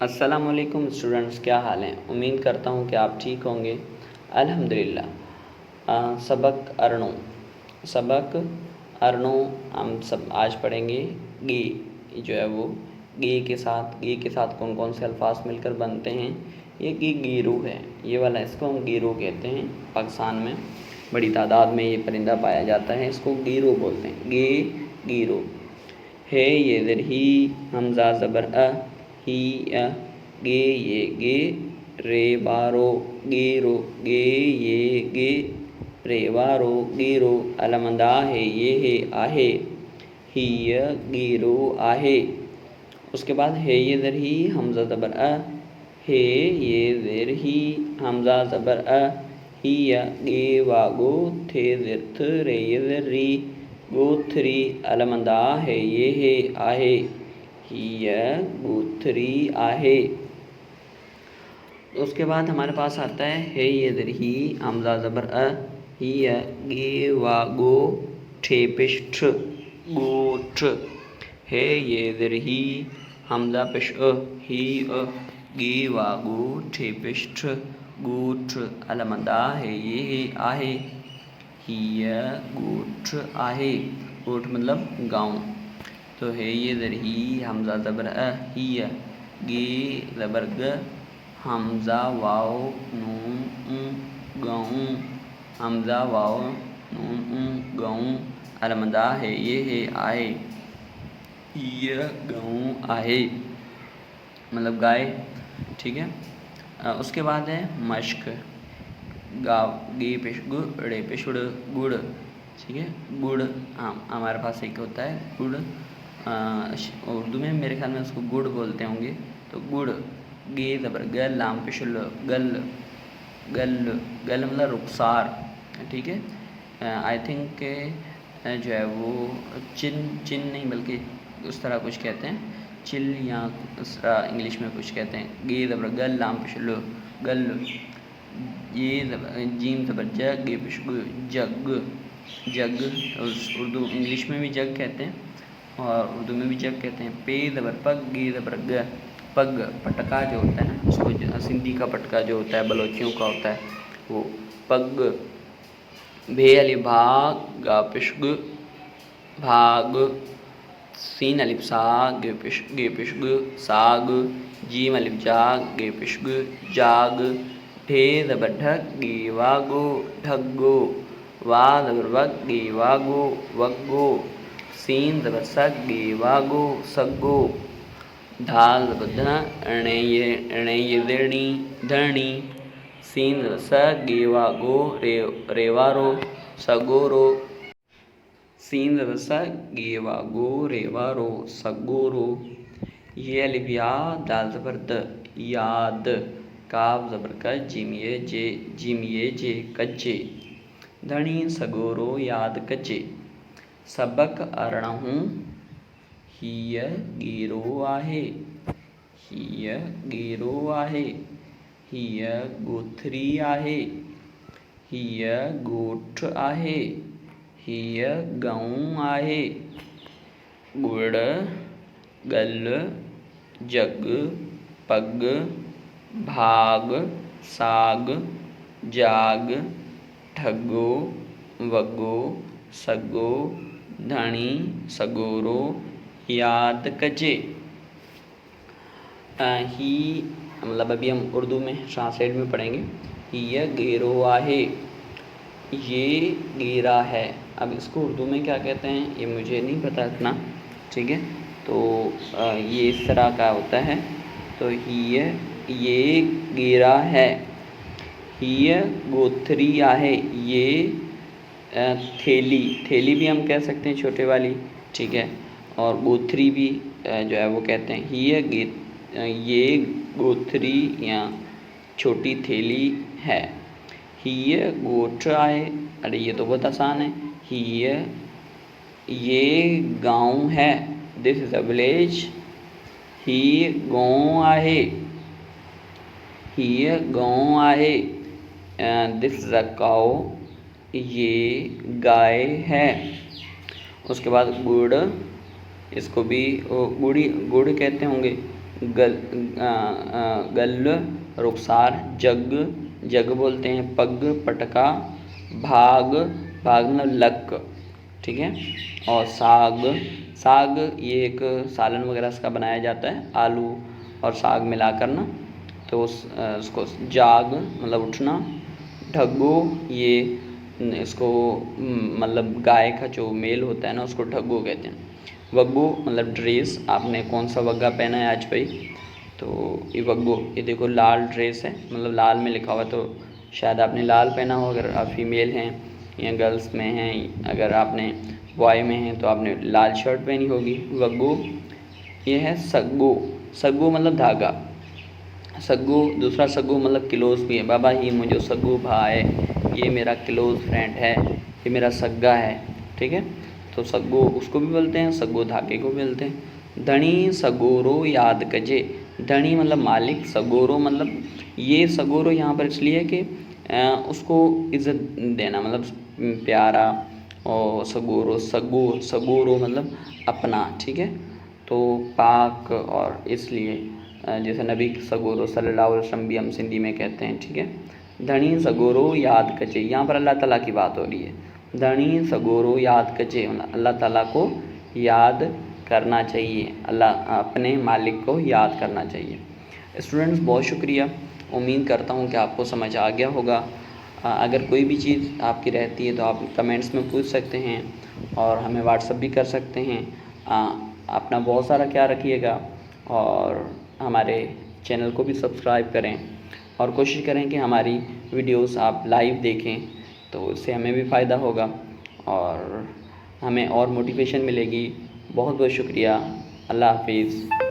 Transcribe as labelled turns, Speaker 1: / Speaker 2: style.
Speaker 1: अस्सलामुअलैकुम स्टूडेंट्स, क्या हाल हैं। उम्मीद करता हूँ कि आप ठीक होंगे। अल्हम्दुलिल्लाह। सबक अरणों हम सब आज पढ़ेंगे। गे जो है वो गे के साथ कौन कौन से अल्फाज मिलकर बनते हैं। ये गिरू है, ये वाला, इसको हम गिरू कहते हैं। पाकिस्तान में बड़ी तादाद में ये परिंदा पाया जाता है, इसको गिरू बोलते हैं। गिरू है ये ज़र ही, हमज़ा ज़बर अ, ही अ, गे ये गे, रे बारो गेरो, गे ये गे, रे बारो गेरो, अलमदा है ये है आहे, ही य गेरो आहे। उसके बाद है ये ज़र ही, हमज़ा ज़बर अ, है ये ज़र ही, हमज़ा ज़बर अ, ही य गे वागो, थे ज़र थ, रे ये ज़र री, गोथरी, अलमदा है ये है आहे, ही गोथरी आहे। उसके बाद हमारे पास आता है ये ज़र ही, हमज़ा ज़बर अ, ही गे वा गो, ठे पेश ठ, गोठ। है ये ज़र ही, हमज़ा पेश अ, ही गे वा गो, ठे पेश ठ, गोठ, अलमदा है ये है आहे, ही गोठ आहे। गोठ मतलब गाँव। तो है ये ज़र ही, हमज़ा ज़बर अ, ही गे ज़बर ग, हमज़ा वाओ नून गाँव, हमज़ा वाओ नून गाँव, अलमदा है ये है आए, ये गाँव आहे मतलब गाय। ठीक है। उसके बाद है मश्क, गाव, गे पेश गु, ड़े पेश उड़, गुड़। ठीक है, गुड़। हाँ, हमारे पास एक होता है गुड़, उर्दू में मेरे ख्याल में उसको गुड़ बोलते होंगे। तो गुड़, गे ज़बर ग, लाम पेश ल, गल, गल, गल मतलब रुखसार। ठीक है। आई थिंक जो है वो चिन नहीं बल्कि उस तरह कुछ कहते हैं, चिल या उस तरह इंग्लिश में कुछ कहते हैं। गे ज़बर गल, लाम पेश ल, गल, ये जीम ज़बर जग, गे पेश गु, जग, जग। उर्दू इंग्लिश में भी जग कहते हैं और उर्दू में भी जग कहते हैं। पे ज़बर पग, गे ज़बर ग, पग, पटका जो होता है ना, उसको सिंधी का पटका जो होता है, बलोचियों का होता है वो पग। भे अली भाग, गा पेश ग, भाग, सीन अलिफ साग, गे पेश ग, साग, जीम अलिफ जाग, गे पेश ग, जाग। ढे ज़बर ढक, गे वागो, ढग्गो, वा ज़बर वग, गे वागो, वग्गो, सीन ज़बर सग, गे वागो, सग्गो। धाल ज़बर ध, अणे ये धरणी, धरणी, सीन ज़बर स, गे वागो, रेवारो, सगोरो, सीन ज़बर स, गे वागो, रेवारो, सगोरो। ये अलिफ या, दाल ज़बर द, याद, काफ ज़बर का, जिम ये जे, कच्चे। धनी सगोरो याद कच्चे। सबक अरणहूं, हीय गेरो आहे, हीय गेरो आहे, हीय गोथरी आहे, हीय गोठ आहे, हीय गाँव आहे। गुड़, गल, जग, पग, भाग, साग, जाग, ठग्गो, वग्गो, सग्गो, धनी, सगोरो, याद कचे। ही मतलब अभी हम उर्दू में ट्रांसलेट में पढ़ेंगे। ये गेरो आहे, ये गेरा है। अब इसको उर्दू में क्या कहते हैं ये मुझे नहीं पता इतना। ठीक है, तो ये इस तरह का होता है। तो ये गेरा है, ये गोथरी आहे, ये थैली भी हम कह सकते हैं, छोटे वाली। ठीक है, और गोथरी भी जो है वो कहते हैं। ये गोथरी या छोटी थैली है। ही गोठ आहे, अरे ये तो बहुत आसान है। ये गांव है, दिस इज़ अ विलेज। ही गाँव आहे, ही गाँव आहे। दिस इज़ अ काऊ, ये गाय है। उसके बाद गुड़, इसको भी गुड़ कहते होंगे, गल रुखसार, जग जग बोलते हैं, पग पटका, भाग भाग मतलब लक, ठीक है। और साग साग ये एक सालन वगैरह इसका बनाया जाता है, आलू और साग मिलाकर ना, तो उसको जाग मतलब उठना। ढग्गो ये इसको मतलब गाय का जो मेल होता है ना उसको ढग्गो कहते हैं। वग्गो मतलब ड्रेस, आपने कौन सा वग्गा पहना है आज भाई, तो ये वग्गो, ये देखो लाल ड्रेस है, मतलब लाल में लिखा हुआ, तो शायद आपने लाल पहना हो अगर आप फीमेल हैं या गर्ल्स में हैं, अगर आपने बॉय में हैं तो आपने लाल शर्ट पहनी होगी। वग्गो ये है सग्गो, सग्गो मतलब धागा, सग्गू दूसरा सग्गू मतलब क्लोज भी है, बाबा ही मुझे सग्गू भाई, ये मेरा क्लोज फ्रेंड है, ये मेरा सग्गा है, ठीक है। तो सग्गू उसको भी बोलते हैं, सग्गू धागे को भी बोलते हैं। धनी सगोरो याद कजे, धनी मतलब मालिक, सगोरो मतलब ये सगोरो यहाँ पर इसलिए कि उसको इज़्ज़त देना, मतलब प्यारा, और सगोरो सगोरो मतलब अपना, ठीक है। तो पाक, और इसलिए जैसे नबी सगोरो सल्लल्लाहु अलैहि वसल्लम भी हम सिंधी में कहते हैं, ठीक है। धनी सगोरो याद कचे, यहाँ पर अल्लाह ताला की बात हो रही है। धनी सगोरो याद कचे, अल्लाह ताला को याद करना चाहिए, अल्लाह अपने मालिक को याद करना चाहिए। स्टूडेंट्स बहुत शुक्रिया, उम्मीद करता हूँ कि आपको समझ आ गया होगा। अगर कोई भी चीज़ आपकी रहती है तो आप कमेंट्स में पूछ सकते हैं और हमें व्हाट्सअप भी कर सकते हैं। अपना बहुत सारा ख्याल रखिएगा और हमारे चैनल को भी सब्सक्राइब करें और कोशिश करें कि हमारी वीडियोस आप लाइव देखें, तो इससे हमें भी फ़ायदा होगा और हमें और मोटिवेशन मिलेगी। बहुत बहुत शुक्रिया, अल्लाह हाफिज़।